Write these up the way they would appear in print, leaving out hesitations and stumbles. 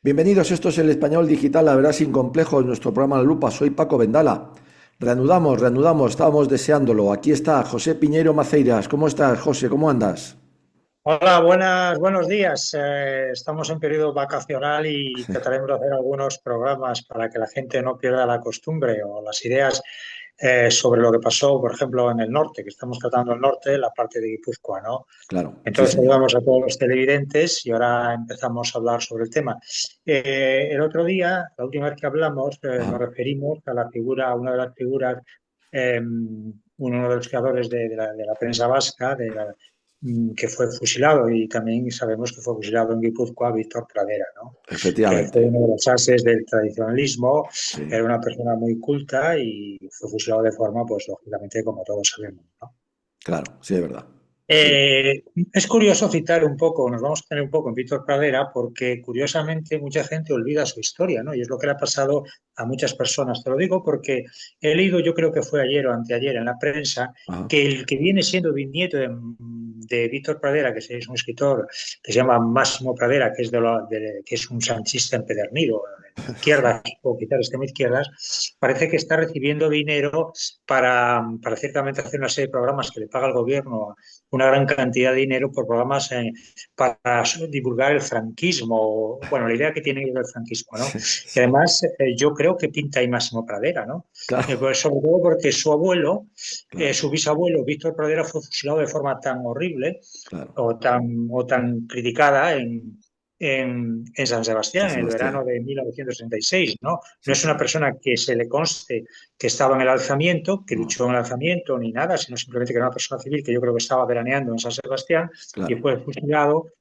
Bienvenidos, esto es el Español Digital, la verdad sin complejos, nuestro programa La Lupa. Soy Paco Vendala. Reanudamos, estábamos deseándolo. Aquí está José Piñeiro Maceiras. ¿Cómo estás, José? ¿Cómo andas? Hola, buenos días. Estamos en periodo vacacional y trataremos de hacer algunos programas para que la gente no pierda la costumbre o las ideas sobre lo que pasó, por ejemplo, en el norte, que estamos tratando el norte, la parte de Guipúzcoa, ¿no? Claro, sí Entonces señor. saludamos a todos los televidentes y ahora empezamos a hablar sobre el tema. El otro día, la última vez que hablamos, Ajá. nos referimos a la figura, a una de las figuras, uno de los creadores de la prensa vasca, que fue fusilado y también sabemos que fue fusilado en Guipúzcoa, Víctor Pradera, ¿no? Que Efectivamente, fue uno de los ases del tradicionalismo, sí, era una persona muy culta y fue fusilado de forma, pues lógicamente, como todos sabemos, ¿no? claro, sí es verdad. Sí, Es curioso citar un poco, nos vamos a tener un poco en Víctor Pradera, porque curiosamente mucha gente olvida su historia, ¿no? Y es lo que le ha pasado a muchas personas. Te lo digo porque he leído, yo creo que fue ayer o anteayer en la prensa, ajá, que el que viene siendo bisnieto de Víctor Pradera, que es un escritor que se llama Máximo Pradera, que es, que es un sanchista empedernido, de izquierdas, o quizás extremo izquierdas, parece que está recibiendo dinero para ciertamente hacer una serie de programas que le paga el gobierno, una gran cantidad de dinero por programas para divulgar el franquismo, bueno, la idea que tiene del franquismo, ¿no? sí, Y sí, además yo creo que pinta ahí Máximo Pradera, ¿no? claro, Pues sobre todo porque su abuelo, claro, su bisabuelo, Víctor Pradera, fue fusilado de forma tan horrible claro. o tan criticada en San San Sebastián, en el verano Sebastián, de 1966, ¿no? No sí es una señor. persona que se le conste que estaba en el alzamiento, que No, luchó en el alzamiento, ni nada, sino simplemente que era una persona civil que yo creo que estaba veraneando en San Sebastián y claro, fue fusilado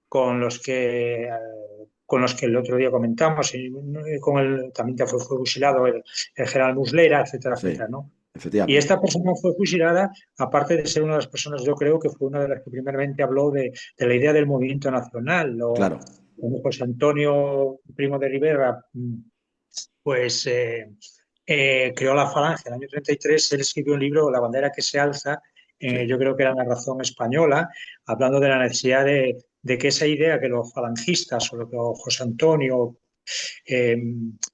con los que el otro día comentamos, y también fue fusilado el general Muslera, etcétera, sí, etcétera, ¿no? Y efectivamente, esta persona fue fusilada, aparte de ser una de las personas, yo creo que fue una de las que primeramente habló de la idea del movimiento nacional, o claro, como José Antonio Primo de Rivera, pues creó la Falange en el año 33. Él escribió un libro, La bandera que se alza, sí, yo creo que era narración española, hablando de la necesidad de que esa idea que los falangistas, o lo que José Antonio, eh,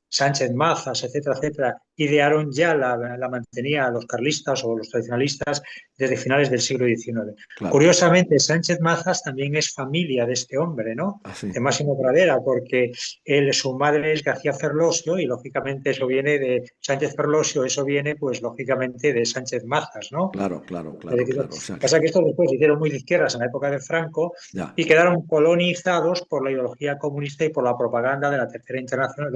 Sánchez Mazas, etcétera, etcétera, idearon, ya la mantenía los carlistas o los tradicionalistas desde finales del siglo XIX. claro, Curiosamente, Sánchez Mazas también es familia de este hombre, ¿no? así, De Máximo Pradera, porque su madre es García Ferlosio y lógicamente eso viene de Sánchez Ferlosio, eso viene pues lógicamente de Sánchez Mazas, ¿no? claro, o sea que, Pasa que estos después se hicieron muy de izquierdas en la época de Franco ya, y quedaron colonizados por la ideología comunista y por la propaganda de la Tercera Internacional,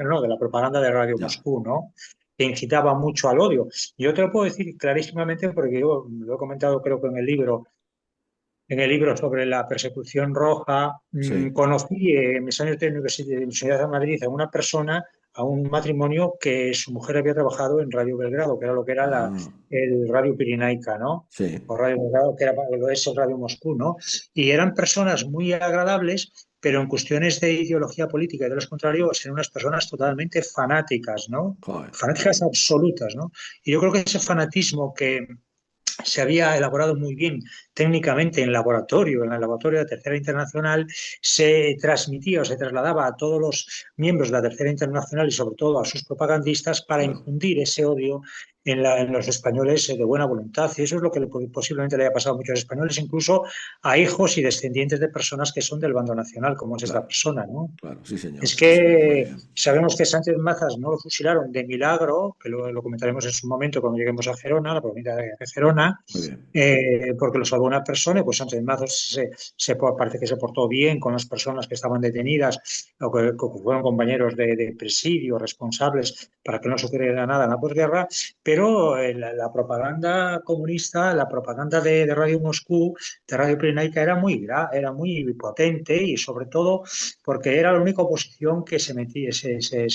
no, de la propaganda de Radio ya, Moscú, ¿no? Que incitaba mucho al odio. Yo te lo puedo decir clarísimamente porque yo lo he comentado, creo que en el libro sobre la persecución roja. sí, Conocí en mis años de Universidad de Madrid a una persona, a un matrimonio que su mujer había trabajado en Radio Belgrado, que era lo que era ah, el Radio Pirinaica, ¿no? sí, O Radio Belgrado, que era lo es el Radio Moscú, ¿no? Y eran personas muy agradables, pero en cuestiones de ideología política y de los contrarios eran unas personas totalmente fanáticas, ¿no? joder, Fanáticas absolutas, ¿no? Y yo creo que ese fanatismo que se había elaborado muy bien técnicamente en el laboratorio de la Tercera Internacional, se transmitía o se trasladaba a todos los miembros de la Tercera Internacional y sobre todo a sus propagandistas para claro. infundir ese odio en los españoles de buena voluntad. Y eso es lo que posiblemente le haya pasado a muchos españoles, incluso a hijos y descendientes de personas que son del bando nacional, como es esta Claro, persona, ¿no? claro, Es sí, señor, muy que bien. sabemos que Sánchez Mazas no lo fusilaron de milagro, que lo comentaremos en su momento cuando lleguemos a Gerona, la provincia de Gerona, Muy bien. porque lo salvó una persona, pues Sánchez Mazas parece que se portó bien con las personas que estaban detenidas o que fueron compañeros de presidio, responsables para que no sucediera nada en la posguerra, pero la propaganda comunista, la propaganda de Radio Moscú, de Radio Pirenaica, era muy potente y sobre todo porque era la única oposición que se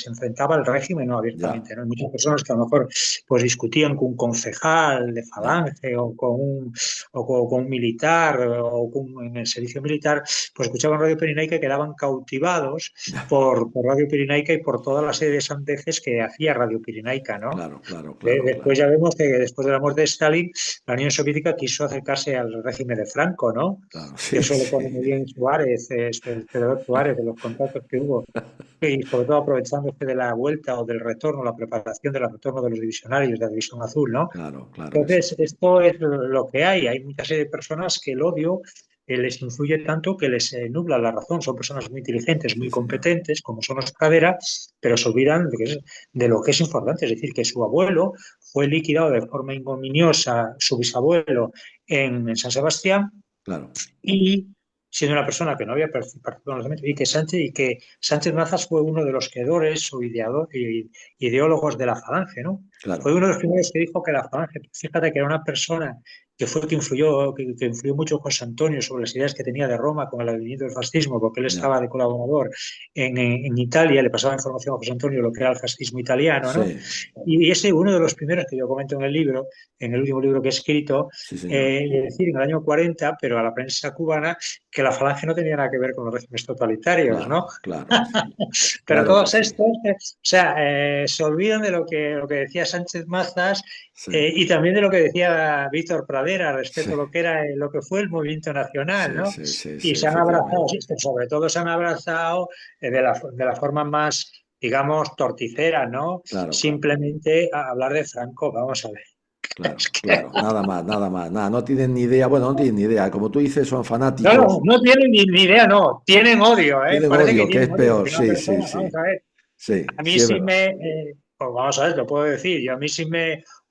enfrentaba al régimen, no Ya, abiertamente, ¿no? Hay muchas personas que a lo mejor pues discutían con un concejal de ya, Falange o con un militar en el servicio militar, pues escuchaban Radio Pirinaica y quedaban cautivados ya. por Radio Pirinaica y por toda la serie de sandeces que hacía Radio Pirinaica, ¿no? Claro, claro, De, claro. después ya vemos que después de la muerte de Stalin, la Unión Soviética quiso acercarse al régimen de Franco, ¿no? claro, Que sí, eso lo pone sí, muy bien Suárez, el Theodor Suárez, de los contactos que hubo. Y sobre todo aprovechándose de la vuelta o del retorno, la preparación del retorno de los divisionarios de la División Azul, ¿no? claro, claro, eso. Entonces, esto es lo que hay. Hay mucha serie de personas que el odio les influye tanto que les nubla la razón. Son personas muy inteligentes, Sí, muy señor. competentes, como son los Pradera, pero se olvidan de lo que es importante. Es decir, que su abuelo fue liquidado de forma ignominiosa, su bisabuelo, en San Sebastián, Claro, y siendo una persona que no había participado en los eventos, y que Sánchez Mazas fue uno de los creadores o ideólogos de la Falange, ¿no? Fue claro. uno de los primeros que dijo que la Falange, fíjate que era una persona que fue que influyó mucho José Antonio sobre las ideas que tenía de Roma con el advenimiento del fascismo, porque él Ya. estaba de colaborador en Italia, le pasaba información a José Antonio de lo que era el fascismo italiano, ¿no? Sí, Y ese uno de los primeros que yo comento en el libro, en el último libro que he escrito, sí, señor. decir en el año 40, pero a la prensa cubana, que la Falange no tenía nada que ver con los regímenes totalitarios, ¿no? Claro, claro. Pero Claro que todos sí. estos, o sea, se olvidan de lo que decía Sánchez Mazas, Sí, y también de lo que decía Víctor Pradera sí, respecto a lo que fue el movimiento nacional, sí, ¿no? sí, sí, Y sí, se han abrazado, efectivamente. sí, sobre todo se han abrazado de la forma más, digamos, torticera, ¿no? Claro, claro. Simplemente a hablar de Franco, vamos a ver. Es Claro, que claro, nada más, nada más, nada, no tienen ni idea, bueno, no tienen ni idea, como tú dices, son no, no, fanáticos, no tienen ni idea, no, tienen odio, ¿eh? tienen Parece que odio, que tienen es odio, peor, porque una sí, sí, persona, vamos sí, a ver, sí, a mí sí, es sí verdad, pues vamos a ver, lo puedo decir, yo a mí sí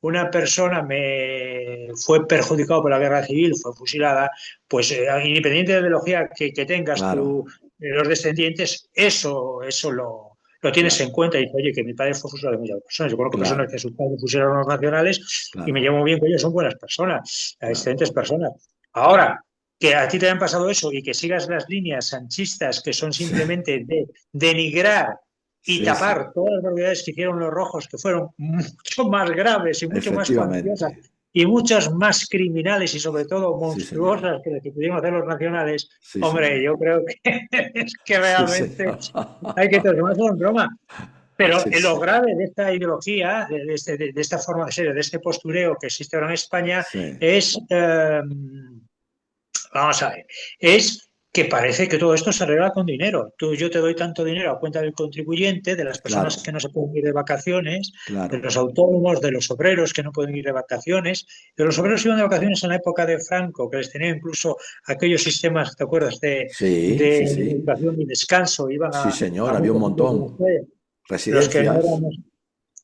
una persona me fue perjudicado por la guerra civil, fue fusilada, pues independiente de la ideología que tengas tú, claro, los descendientes, eso lo tienes claro, en cuenta y dices, oye, que mi padre fue fusilado de muchas personas. Yo conozco personas que claro, sus padres fusilaron a los nacionales y me claro, llevo muy bien con ellos, son buenas personas, claro, excelentes personas. claro, Ahora, que a ti te hayan pasado eso y que sigas las líneas sanchistas que son sí, simplemente de denigrar y sí, sí, tapar todas las barbaridades que hicieron los rojos, que fueron mucho más graves y mucho más cuantiosas efectivamente, y muchas más criminales y sobre todo sí, señor, monstruosas que las que pudieron hacer los nacionales, sí, hombre, señor, yo creo que es que sí, realmente señor, hay que tomarse en broma. Pero sí, lo sí, grave de esta ideología, de esta forma de ser, de este postureo que existe ahora en España, sí, es, vamos a ver, es que parece que todo esto se arregla con dinero. Yo te doy tanto dinero a cuenta del contribuyente, de las personas claro, que no se pueden ir de vacaciones, de claro, los autónomos, de los obreros que no pueden ir de vacaciones. De los obreros claro, iban de vacaciones en la época de Franco, que les tenían incluso aquellos sistemas, ¿te acuerdas?, sí, de sí, sí, educación y descanso. Iban sí, a señor, había un muchos sitios de montón, los que no residencias, éramos.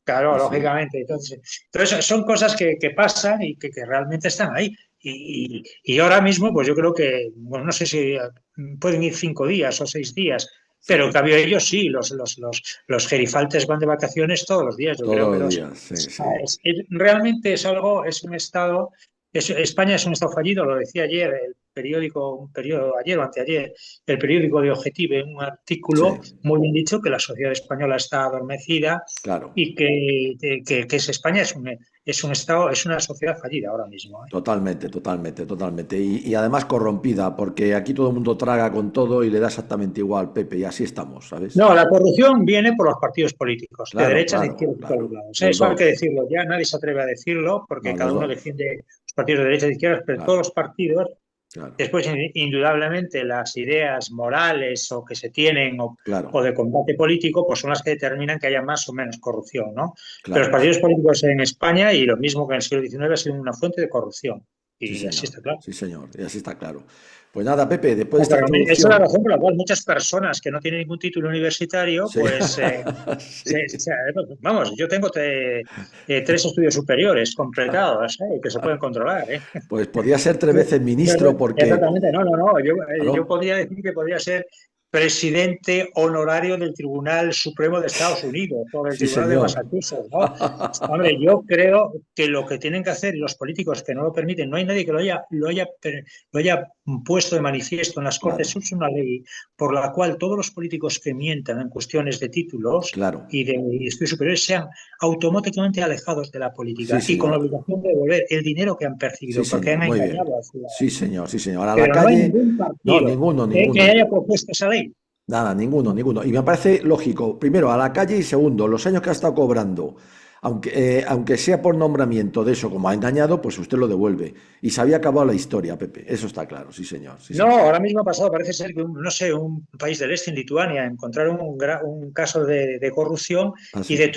Claro, sí, sí, lógicamente. Entonces son cosas que pasan y que realmente están ahí. Y ahora mismo, pues yo creo que, bueno, no sé si pueden ir 5 días o 6 días, pero en sí, cambio ellos sí, los gerifaltes van de vacaciones todos los días, yo creo todos que los dos. días, sí, sí, Realmente es algo, es un estado, España es un estado fallido, lo decía ayer el periódico, ayer o anteayer, el periódico de Objective, en un artículo sí, muy bien dicho que la sociedad española está adormecida claro. y que España es un estado, es una sociedad fallida ahora mismo, ¿eh? Totalmente, totalmente, totalmente. Y además corrompida, porque aquí todo el mundo traga con todo y le da exactamente igual, Pepe, y así estamos, ¿sabes? No, la corrupción viene por los partidos políticos, de Claro, derechas, de claro, izquierdas, de todos claro. lados. Los Eso hay que dos. decirlo ya, nadie se atreve a decirlo, porque No, cada los uno dos. defiende los partidos de derechas y de izquierdas, pero todos Claro, los partidos. claro, Después, indudablemente, las ideas morales o que se tienen o claro, de combate político, pues son las que determinan que haya más o menos corrupción, ¿no? Pero los claro. partidos políticos en España, y lo mismo que en el siglo XIX, ha sido una fuente de corrupción. Sí, Y así señor. está claro. Sí, señor. Y así está claro. Pues nada, Pepe, después de esta Pero esa es la introducción. razón por la cual muchas personas que no tienen ningún título universitario, Sí, pues, sí. vamos, yo tengo 3 estudios superiores completados, que se pueden controlar, ¿eh? Pues podía ser 3 veces ministro porque. Exactamente, no, no, no. Yo Claro. podría decir que podría ser presidente honorario del Tribunal Supremo de Estados Unidos o del Sí, Tribunal de señor. Massachusetts, ¿no? Hombre, yo creo que lo que tienen que hacer y los políticos que no lo permiten, no hay nadie que lo haya puesto de manifiesto en las Cortes, Claro, es una ley por la cual todos los políticos que mientan en cuestiones de títulos claro. y de estudios superiores sean automáticamente alejados de la Sí, política y con la señor. obligación de devolver el dinero que han Sí, percibido porque señor. han Muy bien. engañado al Sí, ciudadano. señor, sí, señor. A la Pero no hay calle. ningún No, partido ninguno, que ninguno. haya propuesto esa ley. Nada, ninguno, ninguno. Y me parece lógico, primero, a la calle y segundo, los años que ha estado cobrando aunque sea por nombramiento de eso, como ha engañado, pues usted lo devuelve. Y se había acabado la historia, Pepe. Eso está claro, sí, señor, sí, No, señor. ahora mismo ha pasado, parece ser que, no sé, un país del este, en Lituania, encontraron un caso de corrupción Ah, y, sí.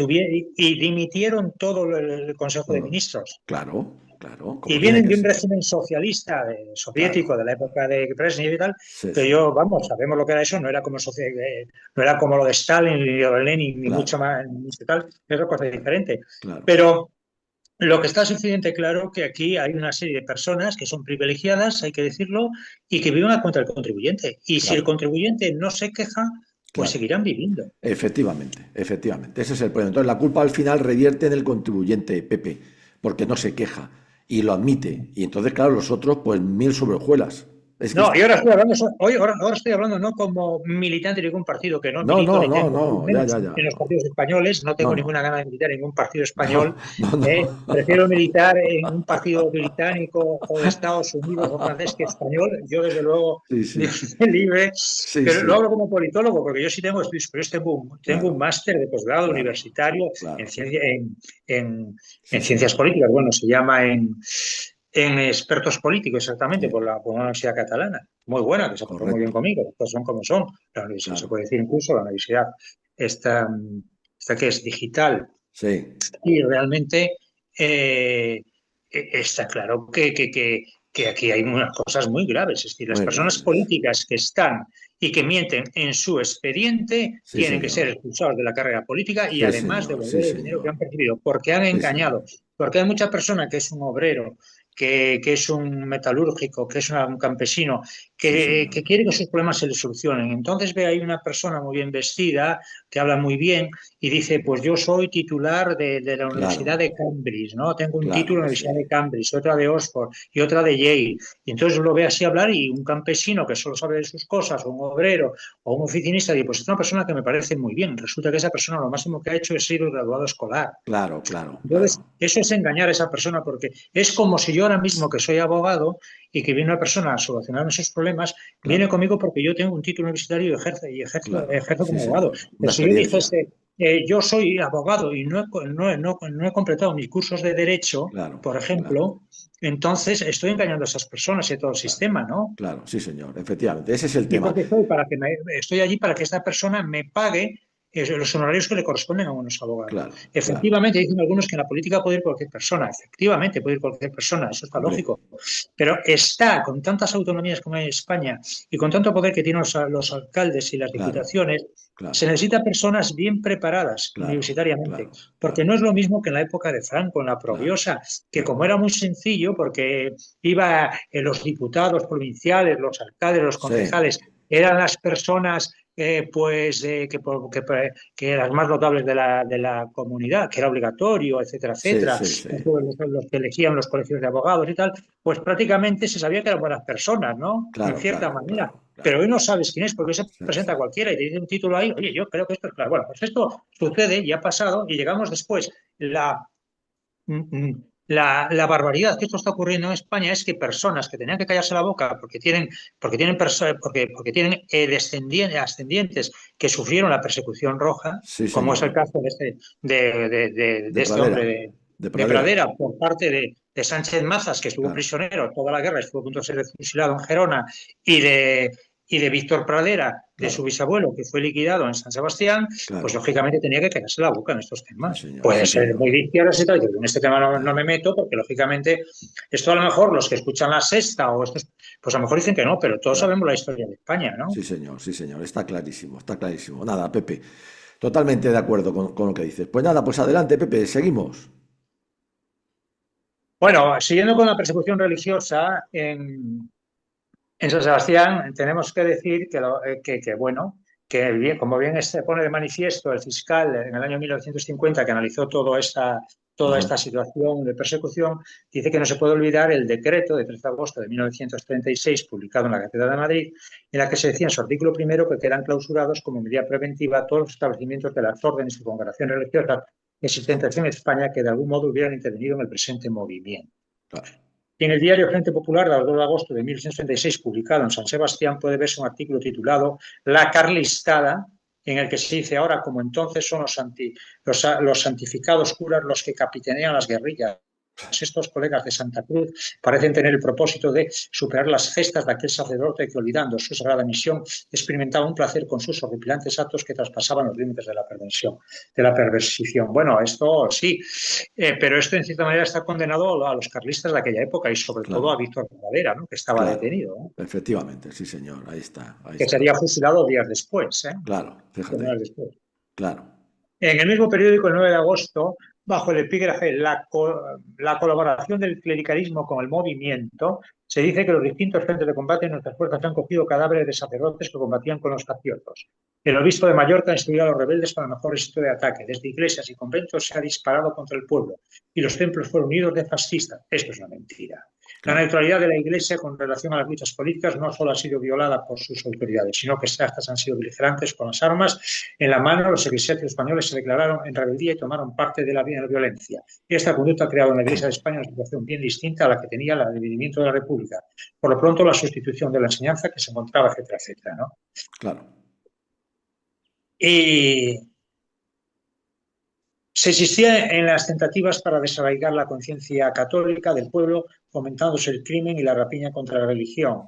y dimitieron todo el Consejo de Todo. Ministros. Claro, claro, Y como tiene vienen que de un ser. régimen socialista, soviético, Claro. de la época de Brezhnev y tal, Sí, que sí. yo, vamos, sabemos lo que era eso, no era como, no era como lo de Stalin ni lo de Lenin, ni mucho Claro, más, ni mucho tal, es otra cosa claro, diferente. claro, Pero lo que está suficiente claro que aquí hay una serie de personas que son privilegiadas, hay que decirlo, y que viven a cuenta del contribuyente. Y si el claro, contribuyente no se queja, pues claro. seguirán viviendo. Efectivamente, efectivamente. Ese es el problema. Entonces, la culpa al final revierte en el contribuyente, Pepe, porque no se queja y lo admite. Y entonces, claro, los otros, pues mil sobre hojuelas. Es que No, y está. ahora estoy hablando, ahora estoy hablando no como militante de ningún partido, que no No, milito no, ni no, tengo no, ya, menos ya, ya. en los No, partidos españoles, no no, tengo no, ninguna gana de militar en ningún partido español. no, no, no. Prefiero militar en un partido británico o de Estados Unidos o francés que español. Yo, desde luego, Sí, Dios sí, me libre, sí, pero lo sí, hablo como politólogo, porque yo sí tengo estudios superiores, tengo un claro, máster de posgrado claro, universitario en, claro. en, Sí, en ciencias señor. políticas. Bueno, se llama en expertos políticos, exactamente, Sí, por una universidad catalana, muy buena, que se portó muy bien correcto. conmigo, las cosas son como son. La universidad, se Claro. puede decir incluso, la universidad esta, esta que es digital Sí, y realmente está claro que aquí hay unas cosas muy graves. Es decir, las muy personas graves. políticas que están y que mienten en su expediente Sí, tienen que ser señor. expulsados de la carrera política y Sí, además señor. Sí, devolver el dinero que señor. han percibido, porque han Sí, señor. engañado. Porque hay mucha persona que es un obrero, que es un metalúrgico, que es un campesino, Sí, señor. que quiere que sus problemas se le solucionen. Entonces ve ahí una persona muy bien vestida, que habla muy bien, y dice, pues yo soy titular de la Universidad Claro, de Cambridge, ¿no? Tengo un título claro en la que Universidad sí. de Cambridge, otra de Oxford y otra de Yale. Y entonces lo ve así hablar y un campesino que solo sabe de sus cosas, o un obrero, o un oficinista, dice, pues es una persona que me parece muy bien. Resulta que esa persona lo máximo que ha hecho es ser graduado escolar. Claro, claro, Entonces, claro. eso es engañar a esa persona porque es como si yo ahora mismo que soy abogado y que viene una persona a solucionarme esos problemas, viene Claro, conmigo porque yo tengo un título universitario claro. ejerzo Sí, como abogado. señor. Pero Una si yo experiencia. dijese, yo soy abogado y no he completado mis cursos de derecho, Claro, por claro, ejemplo, entonces estoy engañando a esas personas y a todo el claro. sistema, ¿no? Claro, sí, señor. Efectivamente. Ese es el Y tema. porque estoy allí para que esta persona me pague los honorarios que le corresponden a unos abogados. Claro, claro. Efectivamente, dicen algunos que en la política puede ir cualquier persona. Efectivamente, puede ir cualquier persona, eso está Hombre, lógico. Pero está con tantas autonomías como hay en España y con tanto poder que tienen los alcaldes y las claro, diputaciones, se claro, necesita personas bien preparadas claro, universitariamente, claro, porque claro, no es lo mismo que en la época de Franco, en la claro, Proviosa, que claro. como era muy sencillo, porque iba los diputados provinciales, los alcaldes, los Sí, concejales, eran las personas que eran más notables de la comunidad, que era obligatorio, etcétera, sí, etcétera, sí, sí. los que elegían los colegios de abogados y tal, pues prácticamente se sabía que eran buenas personas, ¿no? En Claro, cierta claro, manera. claro, Pero claro. hoy no sabes quién es, porque se Sí, sí. presenta cualquiera y te dice un título ahí, oye, yo creo que esto es claro. Bueno, pues esto sucede y ha pasado y llegamos después. La barbaridad que esto está ocurriendo en España es que personas que tenían que callarse la boca porque tienen ascendientes que sufrieron la persecución roja, Sí, como es el señor. caso de De este pradera. hombre De de pradera. Pradera por parte de Sánchez Mazas, que estuvo Claro, prisionero toda la guerra, estuvo a punto de ser fusilado en Gerona, y de Víctor Pradera, de su claro, bisabuelo, que fue liquidado en San Sebastián, pues claro. lógicamente tenía que callarse la boca en estos Sí, temas. señor. Puede Sí, ser muy señor. de izquierdas y tal, yo en este tema no me Claro. meto porque lógicamente esto a lo mejor los que escuchan la sexta o estos, pues a lo mejor dicen que no, pero todos Claro. sabemos la historia de España, ¿no? Sí, señor, sí, señor. Está clarísimo, está clarísimo. Nada, Pepe, totalmente de acuerdo con lo que dices. Pues nada, pues adelante, Pepe, seguimos. Bueno, siguiendo con la persecución religiosa, en San Sebastián tenemos que decir bueno, como bien se pone de manifiesto el fiscal en el año 1950 que analizó toda Ajá. esta situación de persecución, dice que no se puede olvidar el decreto de 13 de agosto de 1936 publicado en la Catedral de Madrid, en la que se decía en su artículo primero que quedan clausurados como medida preventiva todos los establecimientos de las órdenes y congregaciones religiosas existentes en España que de algún modo hubieran intervenido en el presente movimiento. Claro. Y en el diario Frente Popular del 2 de agosto de 1966, publicado en San Sebastián, puede verse un artículo titulado La Carlistada, en el que se dice ahora como entonces son los santificados curas los que capitanean las guerrillas. Estos colegas de Santa Cruz parecen tener el propósito de superar las gestas de aquel sacerdote que, olvidando su sagrada misión, experimentaba un placer con sus horripilantes actos que traspasaban los límites de la perversión. Bueno, esto sí, pero esto en cierta manera está condenado a los carlistas de aquella época y sobre todo a Víctor Valera, ¿no?, que estaba detenido, ¿no? Efectivamente, sí señor, ahí está. Que sería fusilado días después, Claro, fíjate. Después. Claro. En el mismo periódico, el 9 de agosto, bajo el epígrafe la colaboración del clericalismo con el movimiento, se dice que los distintos frentes de combate en nuestras fuerzas han cogido cadáveres de sacerdotes que combatían con los facciosos. El obispo de Mallorca ha instruido a los rebeldes para mejor éxito de ataque. Desde iglesias y conventos se ha disparado contra el pueblo y los templos fueron unidos de fascistas. Esto es una mentira. La neutralidad de la Iglesia con relación a las luchas políticas no solo ha sido violada por sus autoridades, sino que estas han sido beligerantes con las armas en la mano. Los eclesiásticos españoles se declararon en rebeldía y tomaron parte de la violencia. Esta conducta ha creado en la Iglesia de España una situación bien distinta a la que tenía el dividimiento de la República. Por lo pronto, la sustitución de la enseñanza que se encontraba, etcétera, etcétera, ¿no? Claro. Y se insistía en las tentativas para desarraigar la conciencia católica del pueblo, fomentándose el crimen y la rapiña contra la religión.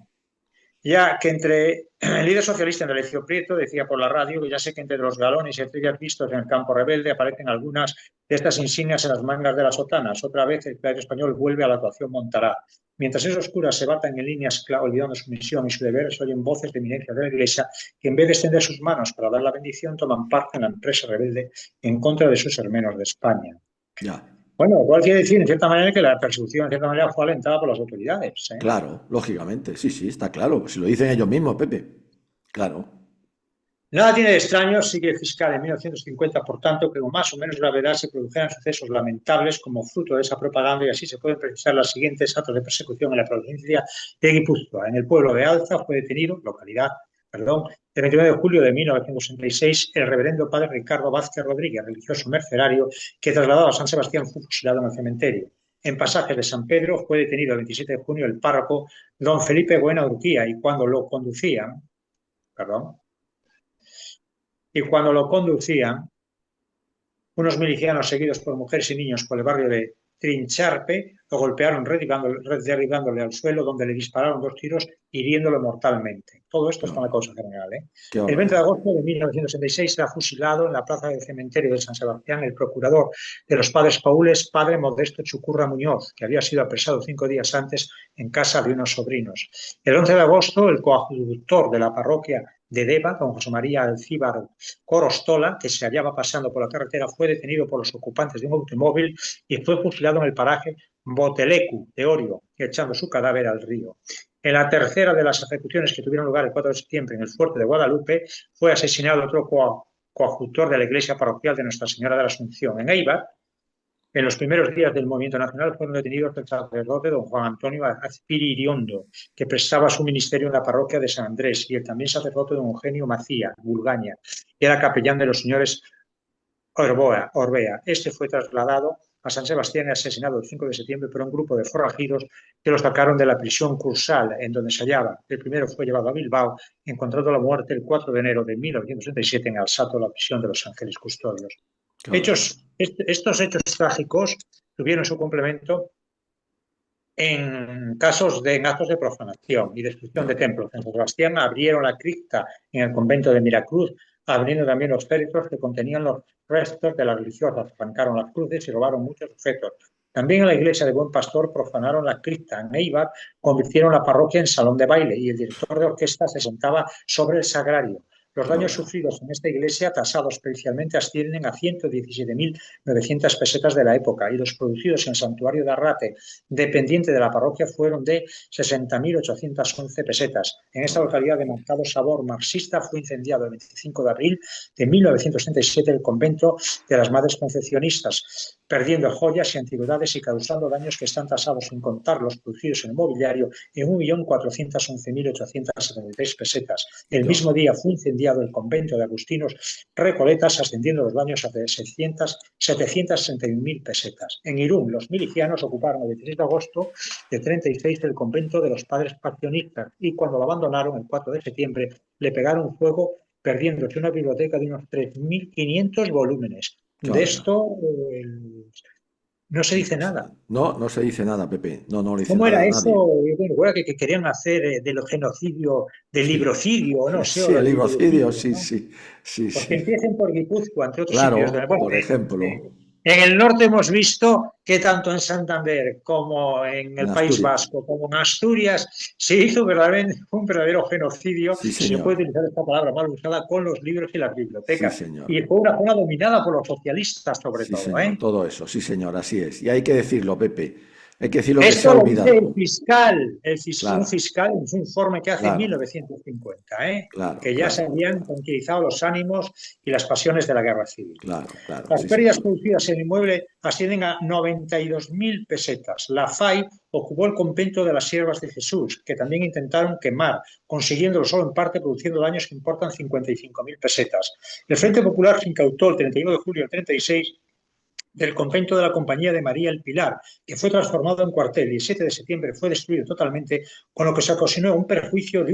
Ya que entre el líder socialista Indalecio Prieto decía por la radio que ya sé que entre los galones y estrellas vistos en el campo rebelde aparecen algunas de estas insignias en las mangas de las sotanas. Otra vez el clero español vuelve a la actuación Montará. Mientras esos curas se batan en líneas olvidando su misión y su deber, se oyen voces de eminencias de la Iglesia que en vez de extender sus manos para dar la bendición toman parte en la empresa rebelde en contra de sus hermanos de España. Ya. Bueno, igual quiere decir, en cierta manera, que la persecución, en cierta manera, fue alentada por las autoridades, ¿eh? Claro, lógicamente, sí, está claro. Si lo dicen ellos mismos, Pepe. Claro. Nada tiene de extraño, sigue el fiscal en 1950, por tanto, que con más o menos gravedad se produjeran sucesos lamentables como fruto de esa propaganda, y así se pueden precisar los siguientes actos de persecución en la provincia de Guipúzcoa. En el pueblo de Alza fue detenido, el 29 de julio de 1966, el reverendo padre Ricardo Vázquez Rodríguez, religioso mercenario que, trasladado a San Sebastián, fue fusilado en el cementerio. En Pasajes de San Pedro fue detenido el 27 de junio el párroco don Felipe Buena Urquía, y cuando lo conducían, unos milicianos seguidos por mujeres y niños por el barrio de Trincharpe lo golpearon derribándole al suelo, donde le dispararon 2 tiros, hiriéndolo mortalmente. Todo esto está en la causa general, ¿eh? El 20 de agosto de 1966 será fusilado en la plaza del cementerio de San Sebastián el procurador de los padres paules, padre Modesto Chucurra Muñoz, que había sido apresado 5 días antes en casa de unos sobrinos. El 11 de agosto, el coadjutor de la parroquia de Deva, don José María Alcíbar Corostola, que se hallaba pasando por la carretera, fue detenido por los ocupantes de un automóvil y fue fusilado en el paraje Botelecu de Orio, echando su cadáver al río. En la tercera de las ejecuciones que tuvieron lugar el 4 de septiembre en el fuerte de Guadalupe, fue asesinado otro coadjutor de la iglesia parroquial de Nuestra Señora de la Asunción. En Eibar, en los primeros días del movimiento nacional, fueron detenidos el sacerdote don Juan Antonio Azpiri Iriondo, que prestaba su ministerio en la parroquia de San Andrés, y el también sacerdote don Eugenio Macía, Bulgaña, que era capellán de los señores Orbea. Este fue trasladado a San Sebastián y asesinado el 5 de septiembre por un grupo de forajidos que los sacaron de la prisión Cursal, en donde se hallaba. El primero fue llevado a Bilbao, encontrando la muerte el 4 de enero de 1967 en Alsato, la prisión de los Ángeles Custodios. Estos hechos trágicos tuvieron su complemento en actos de profanación y destrucción de templos. En San Sebastián abrieron la cripta en el convento de Miracruz, abriendo también los féretros que contenían los restos de las religiosas, arrancaron las cruces y robaron muchos objetos. También en la iglesia de Buen Pastor profanaron la cripta. En Eibar convirtieron la parroquia en salón de baile y el director de orquesta se sentaba sobre el sagrario. Los daños sufridos en esta iglesia, tasados pericialmente, ascienden a 117.900 pesetas de la época, y los producidos en el santuario de Arrate, dependiente de la parroquia, fueron de 60.811 pesetas. En esta localidad de marcado sabor marxista fue incendiado el 25 de abril de 1937 el convento de las Madres Concepcionistas, perdiendo joyas y antigüedades y causando daños que están tasados, sin contar los producidos en el mobiliario, en 1.411.873 pesetas. El mismo día fue incendiado el convento de agustinos Recoletas, ascendiendo los daños a 761.000 pesetas. En Irún, los milicianos ocuparon el 16 de agosto de 36 el convento de los padres passionistas, y cuando lo abandonaron el 4 de septiembre le pegaron fuego perdiéndose una biblioteca de unos 3.500 volúmenes. Qué De barbaridad. esto no se dice Sí. nada. No, no se dice nada, Pepe. No, no le dice ¿Cómo nada era a eso? nadie. Bueno, era que querían hacer del genocidio, del Sí. librocidio, no sé, o Sí, el del libocidio, bibliocidio, sí, ¿no? sí. Sí, Pues que sí. empiecen por Guipúzcoa, entre otros sitios. Claro, Bueno, por ejemplo, en el norte hemos visto que tanto en Santander como en en el País Asturias. Vasco, como en Asturias, se hizo verdaderamente un verdadero genocidio, Sí, si se señor. puede utilizar esta palabra mal usada, con los libros y las Sí, bibliotecas. señor. Y fue una zona dominada por los socialistas, sobre Sí, todo, señor. ¿eh? Todo eso. Sí, señor. Así es. Y hay que decirlo, Pepe. Hay que decir lo que se ha Esto lo dice el olvidado. fiscal, un Claro, fiscal en su informe que hace en claro, 1950, claro, que ya se claro, habían tranquilizado los ánimos y las pasiones de la guerra civil. claro, claro. Las Sí, pérdidas señor. producidas en el inmueble ascienden a 92.000 pesetas. La FAI ocupó el convento de las Siervas de Jesús, que también intentaron quemar, consiguiéndolo solo en parte, produciendo daños que importan 55.000 pesetas. El Frente Popular se incautó el 31 de julio del 36 del convento de la Compañía de María el Pilar, que fue transformado en cuartel y el 7 de septiembre fue destruido totalmente, con lo que se ocasionó un perjuicio de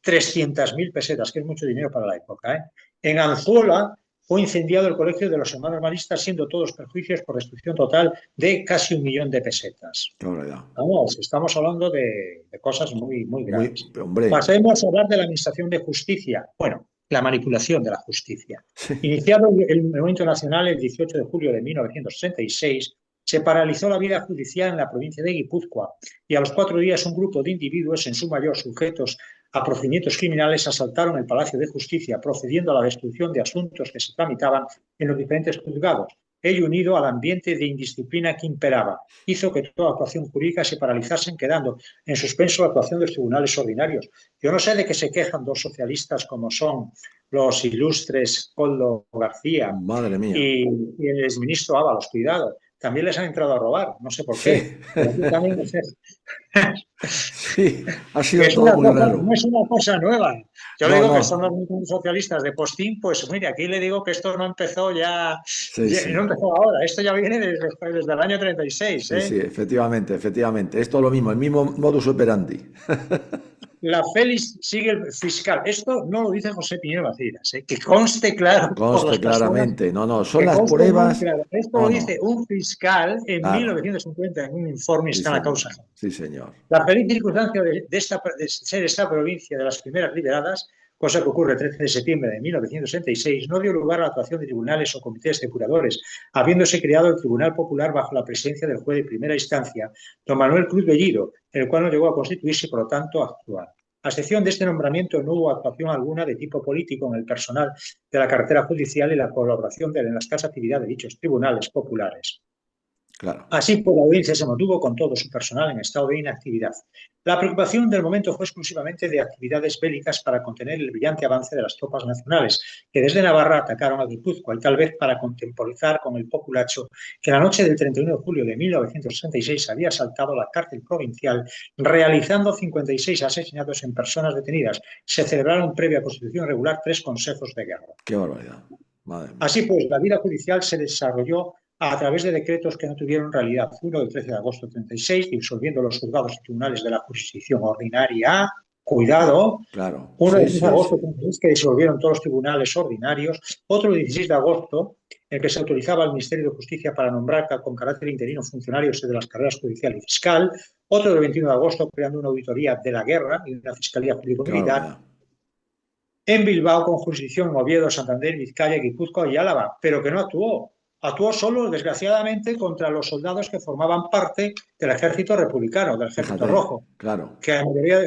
1.300.000 pesetas, que es mucho dinero para la época. En Anzuola fue incendiado el colegio de los hermanos maristas, siendo todos perjuicios por destrucción total de casi 1.000.000 de pesetas. Qué barbaridad. Vamos, estamos hablando de cosas muy, muy Muy, graves. hombre. Pasemos a hablar de la Administración de Justicia. Bueno, la manipulación de la justicia. Sí, Iniciado el movimiento nacional el 18 de julio de 1966, se paralizó la vida judicial en la provincia de Guipúzcoa y a los 4 días un grupo de individuos, en su mayor sujetos a procedimientos criminales, asaltaron el Palacio de Justicia, procediendo a la destrucción de asuntos que se tramitaban en los diferentes juzgados. Ello, unido al ambiente de indisciplina que imperaba, hizo que toda actuación jurídica se paralizase, quedando en suspenso la actuación de los tribunales ordinarios. Yo no sé de qué se quejan dos socialistas como son los ilustres Coldo García madre mía. y el exministro Ábalos, cuidado, también les han entrado a robar, no sé por qué. Sí, Pero aquí también sí, ha sido todo muy no raro. es una cosa nueva. Yo le No, digo que son no. los socialistas de postín, pues mire, aquí le digo que esto no empezó Sí, no sí. empezó ahora, esto ya viene desde el año 36, Sí, ¿eh? sí, efectivamente, efectivamente. Esto es lo mismo, el mismo modus operandi. La Félix sigue el fiscal. Esto no lo dice José Piñero Macías, ¿eh? Que conste claro por Conste las personas, claramente. No, no, son que las conste muy pruebas. claro. Esto No, lo dice no, un fiscal en claro. 1950 en un informe y Sí, está en la señor. causa. Sí, señor. La feliz circunstancia de ser esta provincia de las primeras liberadas, cosa que ocurre el 13 de septiembre de 1966, no dio lugar a la actuación de tribunales o comités depuradores, habiéndose creado el Tribunal Popular bajo la presidencia del juez de primera instancia, don Manuel Cruz Bellido, el cual no llegó a constituirse y, por lo tanto, a actuar. A excepción de este nombramiento, no hubo actuación alguna de tipo político en el personal de la cartera judicial y la colaboración en la escasa actividad de dichos tribunales populares. Claro. Así pues, la audiencia se mantuvo con todo su personal en estado de inactividad. La preocupación del momento fue exclusivamente de actividades bélicas para contener el brillante avance de las tropas nacionales, que desde Navarra atacaron a Guipúzcoa, y tal vez para contemporizar con el populacho que la noche del 31 de julio de 1966 había asaltado la cárcel provincial, realizando 56 asesinatos en personas detenidas. Se celebraron previa constitución regular 3 consejos de guerra. Qué barbaridad. Madre mía. Así pues, la vida judicial se desarrolló a través de decretos que no tuvieron realidad. Uno del 13 de agosto de 36, disolviendo los juzgados y tribunales de la jurisdicción ordinaria. Cuidado. Claro. Uno Sí, del 13 de sí, agosto sí. de 36, que disolvieron todos los tribunales ordinarios. Otro del 16 de agosto, en que se autorizaba al Ministerio de Justicia para nombrar con carácter interino funcionarios de las carreras judicial y fiscal. Otro del 21 de agosto, creando una auditoría de la guerra y una fiscalía Qué jurídico-militar. barbaridad. En Bilbao, con jurisdicción en Oviedo, Santander, Vizcaya, Guipúzcoa y Álava, pero que no actuó. Actuó solo, desgraciadamente, contra los soldados que formaban parte del ejército republicano, del ejército Fíjate. rojo, Claro, que la mayoría,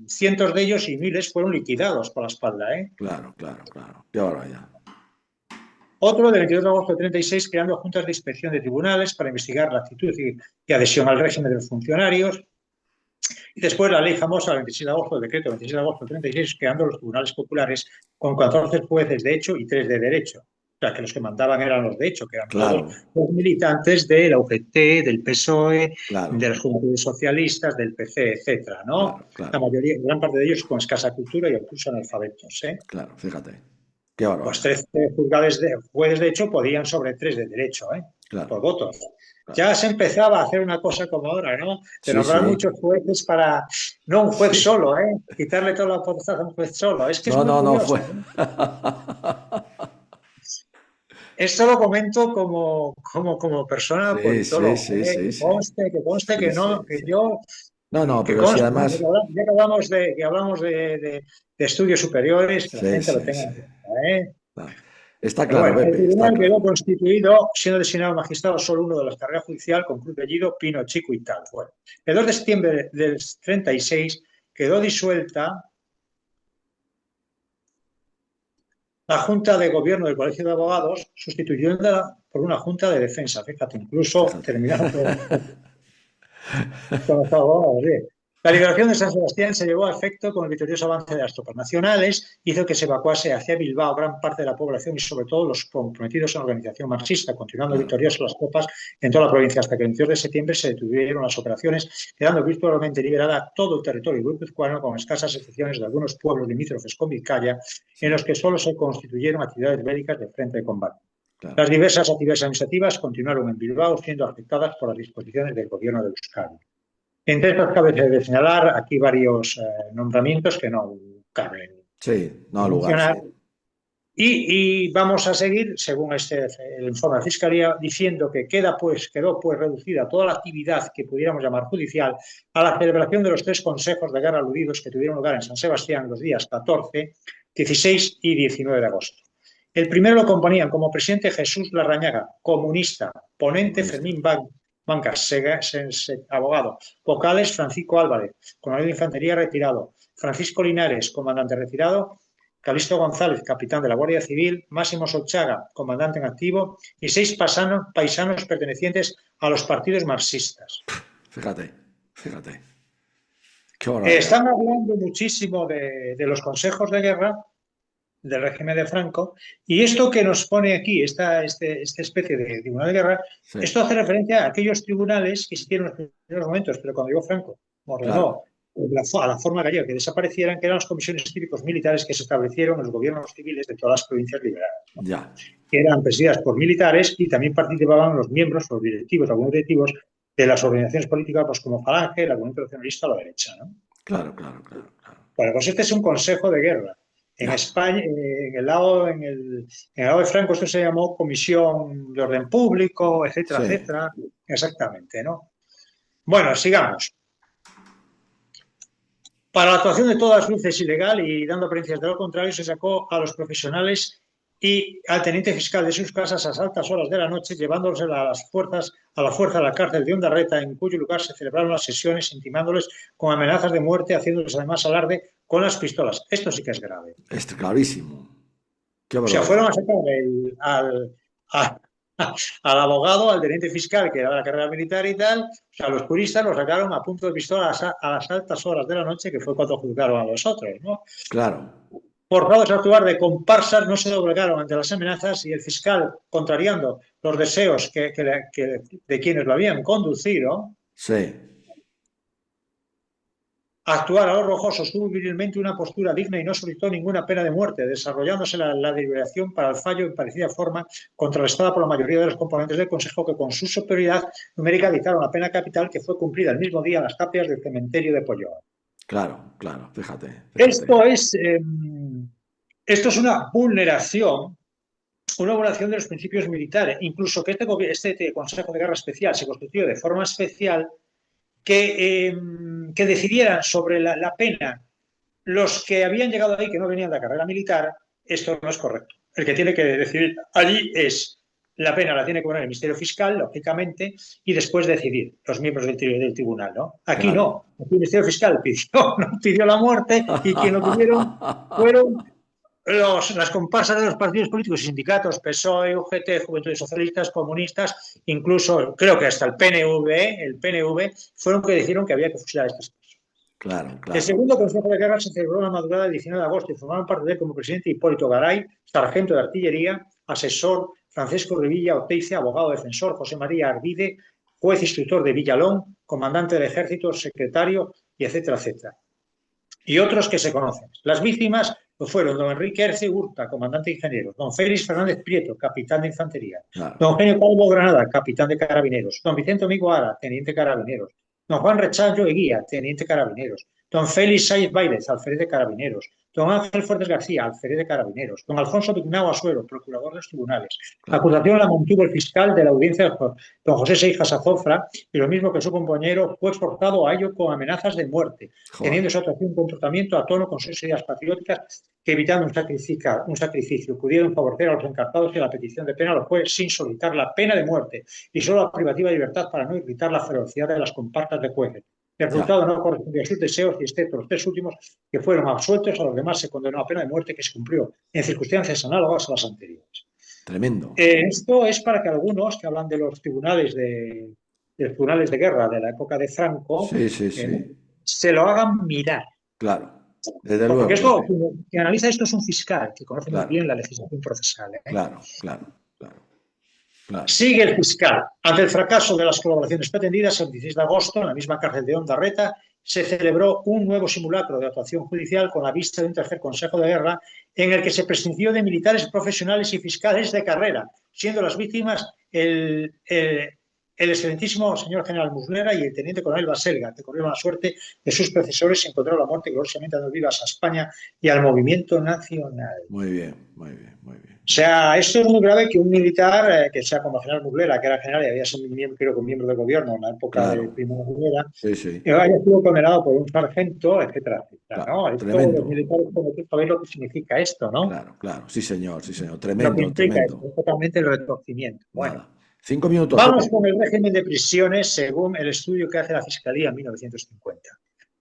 cientos de ellos y miles fueron liquidados por la espalda. claro, claro, claro. Qué barbaridad. Otro, del 22 de agosto de 36, creando juntas de inspección de tribunales para investigar la actitud y adhesión al régimen de los funcionarios. Y después la ley famosa del 26 de agosto, el decreto 26 de agosto del 36, creando los tribunales populares con 14 jueces de hecho y 3 de derecho. O sea, que los que mandaban eran los de hecho, que eran todos Claro, los militantes de la UGT, del PSOE, de claro, las juventudes socialistas, del PC, etcétera, ¿no? claro, La claro, mayoría, gran parte de ellos con escasa cultura y incluso analfabetos, ¿eh? claro. Fíjate. Qué Los barbaridad. 13 jueces de hecho podían sobre 3 de derecho, ¿eh? Claro. Por votos. Ya se empezaba a hacer una cosa como ahora, ¿no? De Sí, nombrar sí. muchos jueces para... No un juez Sí. solo, ¿eh? Quitarle toda la potestad a un juez solo. Es que es No, muy no, no curioso, fue. ¿eh? Esto lo comento como persona Sí, sí, politólogo, sí, ¿eh? sí, sí. Que conste Sí, que sí, no, que sí. yo, No, no, que pero si conste, ¿no? además. Ya que hablamos de estudios superiores, que la Sí, gente lo sí, tenga sí. en cuenta, ¿eh? No. Está Pero claro, bueno, el Pepe, está tribunal quedó claro. constituido, siendo designado magistrado solo uno de la carrera judicial, con cruz de apellido Pino Chico y tal. Bueno, el 2 de septiembre del 36 quedó disuelta la Junta de Gobierno del Colegio de Abogados, sustituyéndola por una Junta de Defensa. Fíjate, incluso Fíjate. terminaron con los abogados. ¿Sí? La liberación de San Sebastián se llevó a efecto con el victorioso avance de las tropas nacionales, hizo que se evacuase hacia Bilbao gran parte de la población y sobre todo los comprometidos en la organización marxista, continuando Claro. victoriosas las tropas en toda la provincia hasta que el 22 de septiembre se detuvieron las operaciones, quedando virtualmente liberada todo el territorio guipuzcoano, con escasas excepciones de algunos pueblos limítrofes con Vizcaya, en Sí, los que solo se constituyeron actividades bélicas de frente de combate. claro. Las diversas actividades administrativas continuaron en Bilbao, siendo afectadas por las disposiciones del gobierno de Euskadi. Entre estas cabe de señalar aquí varios nombramientos que no caben Sí, no al lugar, mencionar. sí. Y vamos a seguir, según el informe de la Fiscalía, diciendo que quedó pues reducida toda la actividad que pudiéramos llamar judicial a la celebración de los 3 consejos de guerra aludidos que tuvieron lugar en San Sebastián los días 14, 16 y 19 de agosto. El primero lo componían como presidente Jesús Larrañaga, comunista, ponente Comunista. Fermín Bancas, abogado, vocales Francisco Álvarez, coronel de infantería retirado, Francisco Linares, comandante retirado, Calixto González, capitán de la Guardia Civil, Máximo Solchaga, comandante en activo, y 6 paisanos pertenecientes a los partidos marxistas. Fíjate, fíjate. Qué barbaridad. Están hablando muchísimo de los consejos de guerra del régimen de Franco, y esto que nos pone aquí, esta especie de tribunal de guerra, Sí, esto hace referencia a aquellos tribunales que existieron en los primeros momentos, pero cuando llegó Franco claro. ordenó a la forma gallega que desaparecieran, que eran las comisiones cívicos militares que se establecieron en los gobiernos civiles de todas las provincias liberadas, ¿no? Ya. Que eran presididas por militares y también participaban los miembros, los directivos, algunos directivos de las organizaciones políticas, pues como Falange, la Comunidad Nacionalista o la derecha, ¿no? Claro, claro, claro, claro. Bueno, pues este es un consejo de guerra. En Ya. España, en el lado de Franco, esto se llamó Comisión de Orden Público, etcétera, Sí. etcétera. Exactamente, ¿no? Bueno, sigamos. Para la actuación de todas luces ilegal y dando apariencias de lo contrario, se sacó a los profesionales y al teniente fiscal de sus casas a altas horas de la noche, llevándolos a la fuerza a la cárcel de Ondarreta, en cuyo lugar se celebraron las sesiones, intimándoles con amenazas de muerte, haciéndoles además alarde con las pistolas. Esto sí que es grave. Es clarísimo. Qué O sea, fueron barbaridad. a sacar al abogado, al teniente fiscal, que era de la carrera militar y tal. O sea, los juristas lo sacaron a punto de pistola a las altas horas de la noche, que fue cuando juzgaron a los otros, ¿no? Claro. Forzados a actuar de comparsas, no se doblegaron ante las amenazas y el fiscal, contrariando los deseos de quienes lo habían conducido, Sí. actuar a los rojos sostuvo virilmente una postura digna y no solicitó ninguna pena de muerte, desarrollándose la deliberación para el fallo en parecida forma contrarrestada por la mayoría de los componentes del Consejo, que con su superioridad numérica dictaron la pena capital, que fue cumplida el mismo día en las tapias del cementerio de Polloa. Claro, claro. Fíjate, fíjate. Esto es, esto es una vulneración de los principios militares, incluso que este Consejo de Guerra Especial se constituyó de forma especial, que decidieran sobre la pena los que habían llegado ahí, que no venían de la carrera militar. Esto no es correcto. El que tiene que decidir allí es la pena, la tiene que poner el Ministerio Fiscal, lógicamente, y después decidir los miembros del tribunal, ¿no? Aquí Claro. no. Aquí el Ministerio Fiscal pidió la muerte, y quien lo pidieron fueron las comparsas de los partidos políticos y sindicatos, PSOE, UGT, Juventudes Socialistas, Comunistas, incluso creo que hasta el PNV, fueron que dijeron que había que fusilar a estas personas. Claro, El claro, segundo claro. Consejo de Guerra se celebró en la madrugada del 19 de agosto y formaron parte de él como presidente Hipólito Garay, sargento de artillería, asesor Francisco Revilla Oteiza, abogado defensor José María Arvide, juez instructor de Villalón, comandante del ejército, secretario, y etcétera, etcétera. Y otros que se conocen. Las víctimas pues fueron don Enrique Erce Hurta, comandante de ingenieros, don Félix Fernández Prieto, capitán de infantería, claro, don Eugenio Calvo Granada, capitán de carabineros, don Vicente Amigo Ara, teniente carabineros, don Juan Rechallo Eguía, teniente carabineros, don Félix Sáiz Báilez, alférez de carabineros, don Ángel Fuertes García, alférez de carabineros, don Alfonso Vignao Asuero, procurador de los tribunales. La claro. acusación la mantuvo el fiscal de la audiencia, don José Seijas Azofra, y lo mismo que su compañero, fue exhortado a ello con amenazas de muerte, Joder, teniendo esa actuación un comportamiento a tono con sus ideas patrióticas que, evitando un sacrificio, pudieron favorecer a los encartados y la petición de pena lo fue sin solicitar la pena de muerte y solo la privativa de libertad para no irritar la ferocidad de las compartas de jueces. El ya, resultado no correspondió a sus deseos y excepto los tres últimos que fueron absueltos, a los demás se condenó a pena de muerte que se cumplió en circunstancias análogas a las anteriores. tremendo. Esto es para que algunos que hablan de los tribunales de guerra de la época de Franco Sí, sí, sí, se lo hagan mirar. claro, desde Porque luego, esto, Pepe, quien analiza esto es un fiscal que conoce muy claro, bien la legislación procesal. claro, claro, claro, claro, Sigue el fiscal. Ante el fracaso de las colaboraciones pretendidas, el 16 de agosto, en la misma cárcel de Ondarreta, se celebró un nuevo simulacro de actuación judicial con la vista de un tercer consejo de guerra en el que se prescindió de militares profesionales y fiscales de carrera, siendo las víctimas el excelentísimo señor general Muslera y el teniente coronel Baselga, que corrieron la suerte de sus predecesores y encontraron la muerte gloriosamente dando vivas a España y al movimiento nacional. muy bien, muy bien, muy bien. O sea, esto es muy grave que un militar, que sea como general Muslera, que era general y había sido creo que un miembro del gobierno en la época de Claro, Primo de Rivera, sí, sí, haya sido condenado por un sargento, etcétera, etcétera, claro, ¿no? Esto, los tremendo, militares, sabéis lo que significa esto, ¿no? claro, claro, sí, señor, Lo que tremendo, implica esto, tremendo. es totalmente el retorcimiento. Bueno, Nada. 5 minutos, vamos Pepe. con el régimen de prisiones según el estudio que hace la Fiscalía en 1950.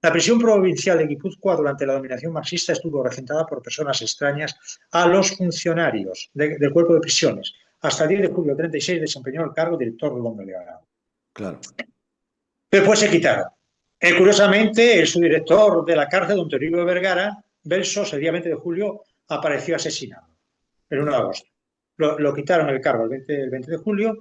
La prisión provincial de Guipúzcoa durante la dominación marxista estuvo regentada por personas extrañas a los funcionarios del cuerpo de prisiones. Hasta el 10 de julio de 36 desempeñó el cargo de director de Bomba Leonardo. Claro, Después se quitaron. Curiosamente, el subdirector de la cárcel, don Toribio Vergara, Belsos, el día 20 de julio, apareció asesinado, el 1 de ya, agosto. Lo quitaron el cargo el 20 de julio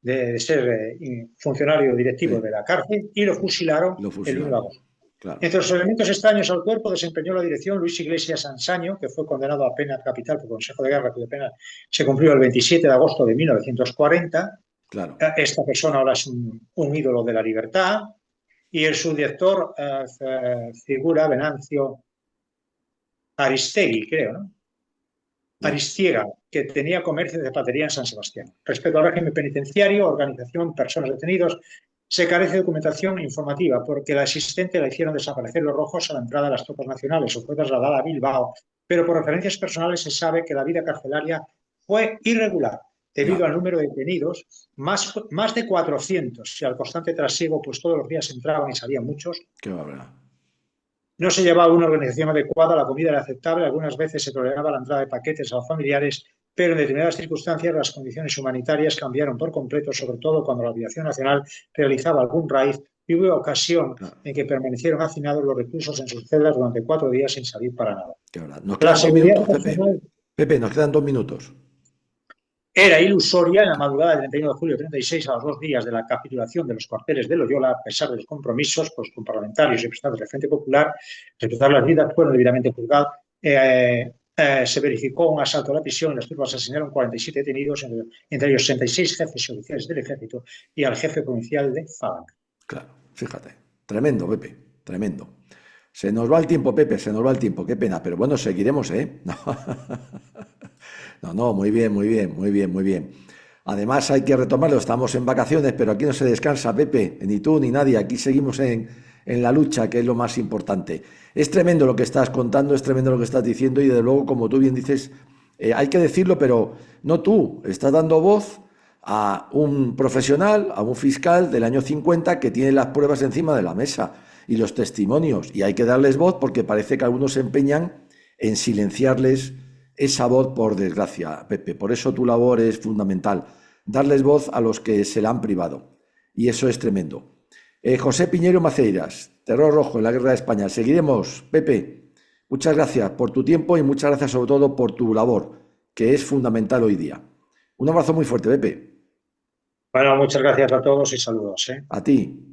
de ser funcionario directivo sí, de la cárcel y lo fusilaron lo el 1 de fusilaron, agosto. claro, Entre los elementos extraños al cuerpo desempeñó la dirección Luis Iglesias Ansaño, que fue condenado a pena capital por Consejo de Guerra, cuya pena se cumplió el 27 de agosto de 1940. claro, Esta persona ahora es un ídolo de la libertad. Y el subdirector figura Venancio Aristegui, creo, ¿no? ya, Aristiega, que tenía comercio de zapatería en San Sebastián. Respecto al régimen penitenciario, organización, personas detenidos, se carece de documentación informativa porque la existente la hicieron desaparecer los rojos a la entrada de las tropas nacionales o fue trasladada a Bilbao, pero por referencias personales se sabe que la vida carcelaria fue irregular debido ya, al número de detenidos, más de 400, y al constante trasiego, pues todos los días entraban y salían muchos. qué barbaridad. No se llevaba una organización adecuada, la comida era aceptable, algunas veces se toleraba la entrada de paquetes a los familiares, pero en determinadas circunstancias las condiciones humanitarias cambiaron por completo, sobre todo cuando la Aviación Nacional realizaba algún raid y hubo ocasión Claro, en que permanecieron hacinados los reclusos en sus celdas durante 4 días sin salir para nada. qué verdad. Nos La quedan dos seguridad minutos, Pepe. personal Pepe, nos quedan 2 minutos. era ilusoria en la madrugada del 31 de julio de 36, a los 2 días de la capitulación de los cuarteles de Loyola, a pesar de los compromisos pues, con parlamentarios y representantes del Frente Popular, respetar las vidas fueron debidamente juzgados. Se verificó un asalto a la prisión y las tropas asesinaron 47 detenidos, entre ellos 66 jefes y oficiales del ejército y al jefe provincial de Falange. Claro, fíjate. Tremendo, Pepe, tremendo. Se nos va el tiempo, Pepe, se nos va el tiempo. Qué pena, pero bueno, seguiremos, ¿eh? No, no, muy bien, muy bien, muy bien, muy bien. Además hay que retomarlo, estamos en vacaciones, pero aquí no se descansa, Pepe, ni tú ni nadie, aquí seguimos en la lucha, que es lo más importante. Es tremendo lo que estás contando, es tremendo lo que estás diciendo y desde luego, como tú bien dices, hay que decirlo, pero no tú, estás dando voz a un profesional, a un fiscal del año 50 que tiene las pruebas encima de la mesa y los testimonios, y hay que darles voz porque parece que algunos se empeñan en silenciarles esa voz, por desgracia, Pepe. Por eso tu labor es fundamental, darles voz a los que se la han privado. Y eso es tremendo. José Piñeiro Maceiras, Terror Rojo en la Guerra de España. Seguiremos, Pepe. Muchas gracias por tu tiempo y muchas gracias sobre todo por tu labor, que es fundamental hoy día. Un abrazo muy fuerte, Pepe. Bueno, muchas gracias a todos y saludos. A ti.